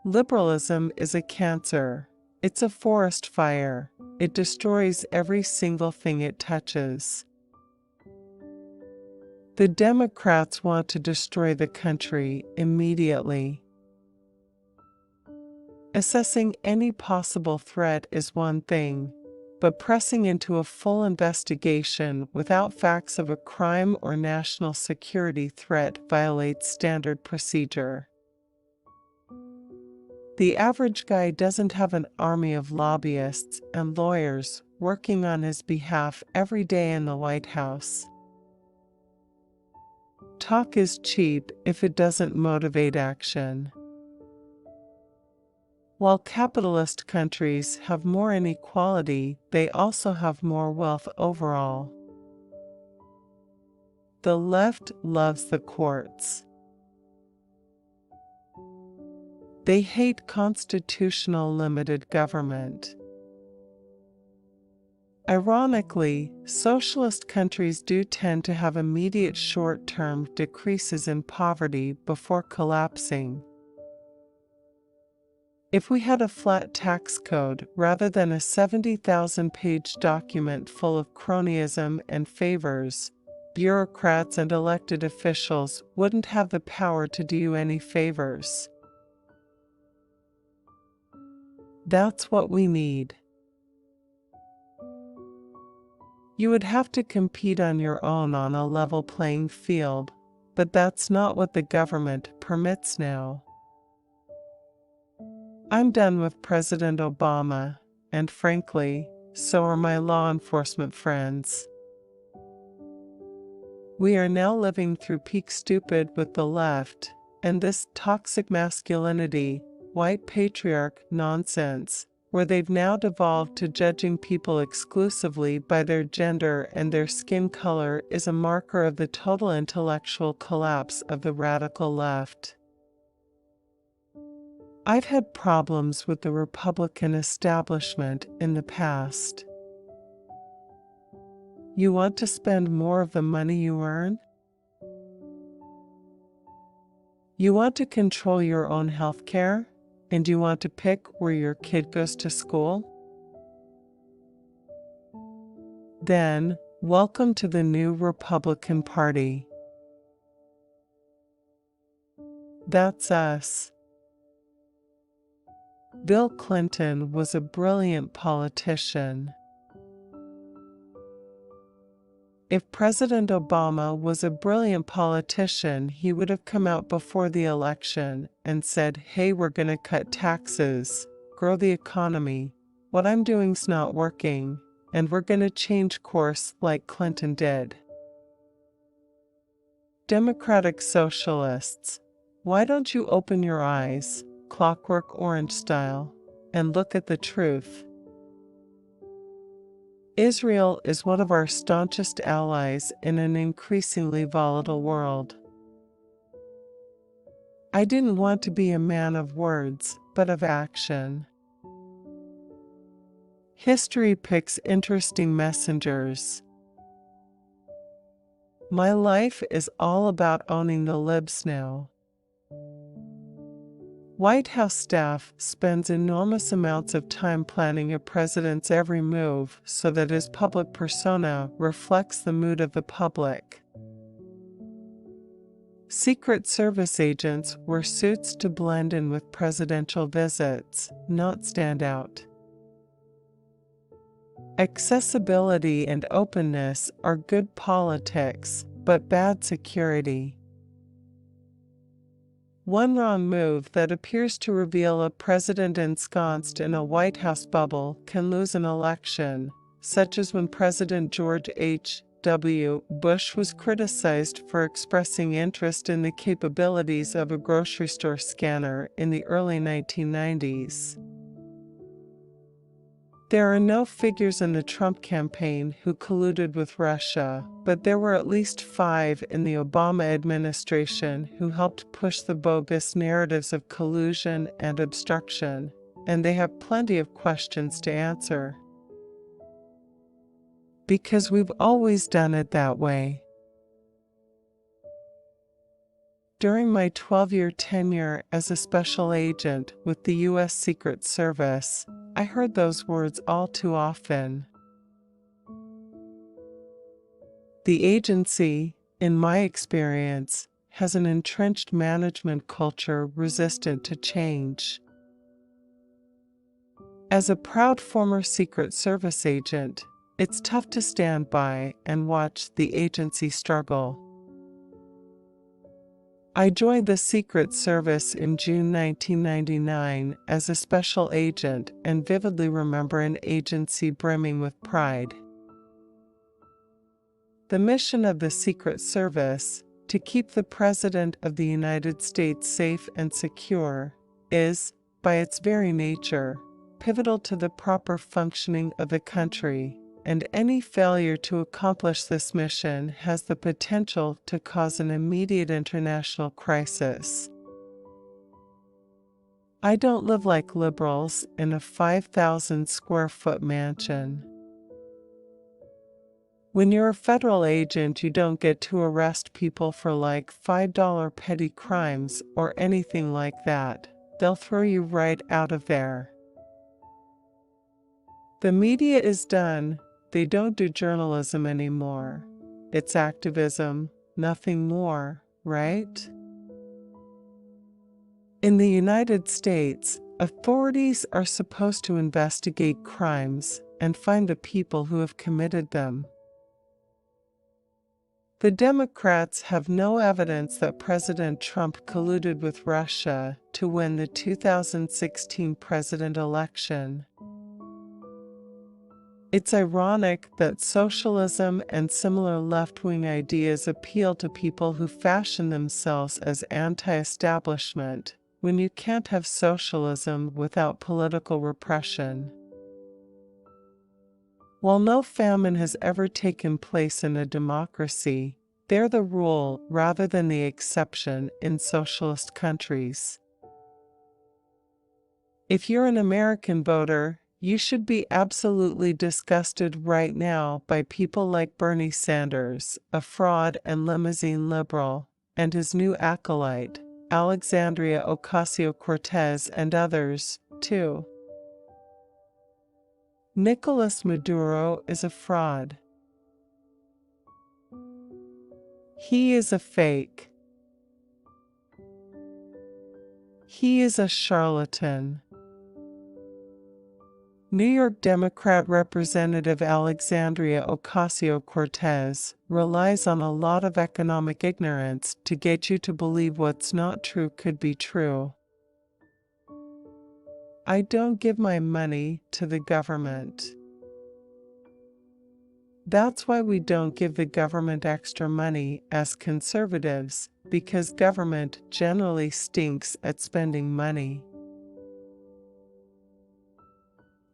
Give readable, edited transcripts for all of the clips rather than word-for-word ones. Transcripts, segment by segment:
Liberalism is a cancer. It's a forest fire. It destroys every single thing it touches. The Democrats want to destroy the country immediately. Assessing any possible threat is one thing, but pressing into a full investigation without facts of a crime or national security threat violates standard procedure. The average guy doesn't have an army of lobbyists and lawyers working on his behalf every day in the White House. Talk is cheap if it doesn't motivate action. While capitalist countries have more inequality, they also have more wealth overall. The left loves the courts. They hate constitutional limited government. Ironically, socialist countries do tend to have immediate short-term decreases in poverty before collapsing. If we had a flat tax code rather than a 70,000-page document full of cronyism and favors, bureaucrats and elected officials wouldn't have the power to do you any favors. That's what we need. You would have to compete on your own on a level playing field, but that's not what the government permits now. I'm done with President Obama, and frankly, so are my law enforcement friends. We are now living through peak stupid with the left, and this toxic masculinity, white patriarch nonsense, where they've now devolved to judging people exclusively by their gender and their skin color, is a marker of the total intellectual collapse of the radical left. I've had problems with the Republican establishment in the past. You want to spend more of the money you earn? You want to control your own health care? And you want to pick where your kid goes to school? Then, welcome to the new Republican Party. That's us. Bill Clinton was a brilliant politician. If President Obama was a brilliant politician, he would have come out before the election and said, "Hey, we're going to cut taxes, grow the economy, what I'm doing's not working, and we're going to change course like Clinton did." Democratic socialists, why don't you open your eyes, Clockwork Orange style, and look at the truth? Israel is one of our staunchest allies in an increasingly volatile world. I didn't want to be a man of words, but of action. History picks interesting messengers. My life is all about owning the libs now. White House staff spends enormous amounts of time planning a president's every move so that his public persona reflects the mood of the public. Secret Service agents wear suits to blend in with presidential visits, not stand out. Accessibility and openness are good politics, but bad security. One wrong move that appears to reveal a president ensconced in a White House bubble can lose an election, such as when President George H.W. Bush was criticized for expressing interest in the capabilities of a grocery store scanner in the early 1990s. There are no figures in the Trump campaign who colluded with Russia, but there were at least 5 in the Obama administration who helped push the bogus narratives of collusion and obstruction, and they have plenty of questions to answer. Because we've always done it that way. During my 12-year tenure as a special agent with the U.S. Secret Service, I heard those words all too often. The agency, in my experience, has an entrenched management culture resistant to change. As a proud former Secret Service agent, it's tough to stand by and watch the agency struggle. I joined the Secret Service in June 1999 as a special agent and vividly remember an agency brimming with pride. The mission of the Secret Service, to keep the President of the United States safe and secure, is, by its very nature, pivotal to the proper functioning of the country, and any failure to accomplish this mission has the potential to cause an immediate international crisis. I don't live like liberals in a 5,000 square foot mansion. When you're a federal agent, you don't get to arrest people for like $5 petty crimes or anything like that. They'll throw you right out of there. The media is done. They don't do journalism anymore. It's activism, nothing more, right? In the United States, authorities are supposed to investigate crimes and find the people who have committed them. The Democrats have no evidence that President Trump colluded with Russia to win the 2016 president election. It's ironic that socialism and similar left-wing ideas appeal to people who fashion themselves as anti-establishment, when you can't have socialism without political repression. While no famine has ever taken place in a democracy, they're the rule rather than the exception in socialist countries. If you're an American voter, you should be absolutely disgusted right now by people like Bernie Sanders, a fraud and limousine liberal, and his new acolyte, Alexandria Ocasio-Cortez, and others, too. Nicolas Maduro is a fraud. He is a fake. He is a charlatan. New York Democrat Representative Alexandria Ocasio-Cortez relies on a lot of economic ignorance to get you to believe what's not true could be true. I don't give my money to the government. That's why we don't give the government extra money as conservatives, because government generally stinks at spending money.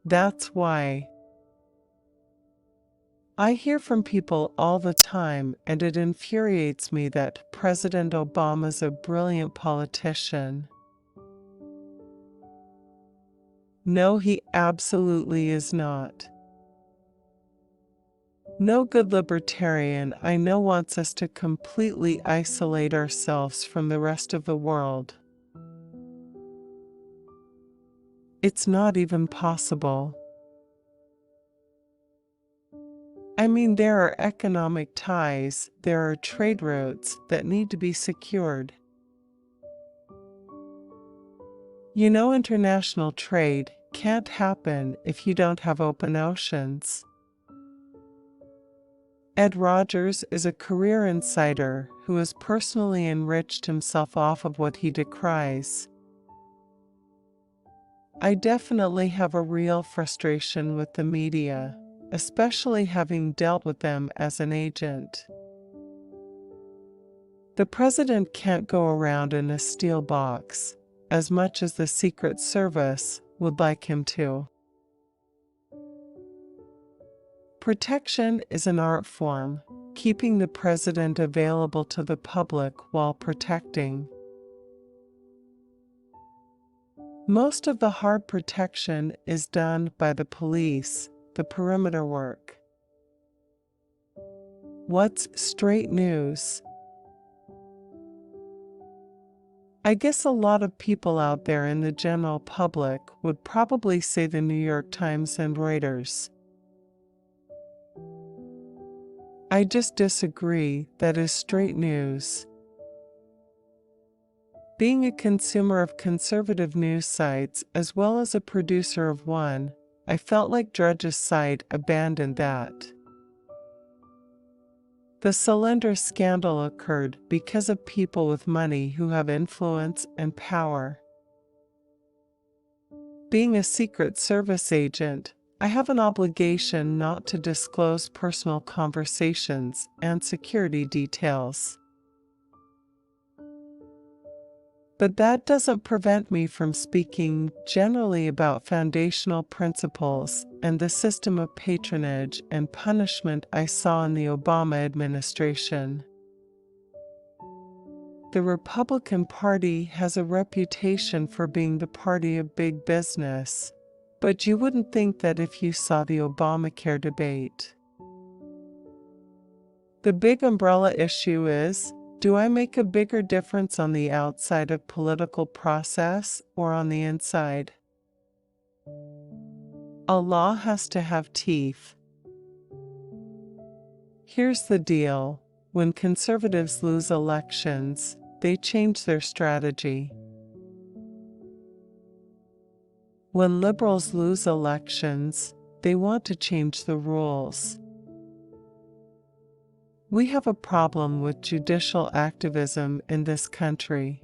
That's why. I hear from people all the time, and it infuriates me that President Obama's a brilliant politician. No, he absolutely is not. No good libertarian I know wants us to completely isolate ourselves from the rest of the world. It's not even possible. I mean, there are economic ties, there are trade routes that need to be secured. You know, international trade can't happen if you don't have open oceans. Ed Rogers is a career insider who has personally enriched himself off of what he decries. I definitely have a real frustration with the media, especially having dealt with them as an agent. The president can't go around in a steel box, as much as the Secret Service would like him to. Protection is an art form, keeping the president available to the public while protecting. Most of the hard protection is done by the police, the perimeter work. What's straight news? I guess a lot of people out there in the general public would probably say the New York Times and Reuters. I just disagree. That is straight news. Being a consumer of conservative news sites as well as a producer of one, I felt like Drudge's site abandoned that. The Solyndra scandal occurred because of people with money who have influence and power. Being a Secret Service agent, I have an obligation not to disclose personal conversations and security details. But that doesn't prevent me from speaking generally about foundational principles and the system of patronage and punishment I saw in the Obama administration. The Republican Party has a reputation for being the party of big business, but you wouldn't think that if you saw the Obamacare debate. The big umbrella issue is, do I make a bigger difference on the outside of political process or on the inside? A law has to have teeth. Here's the deal. When conservatives lose elections, they change their strategy. When liberals lose elections, they want to change the rules. We have a problem with judicial activism in this country.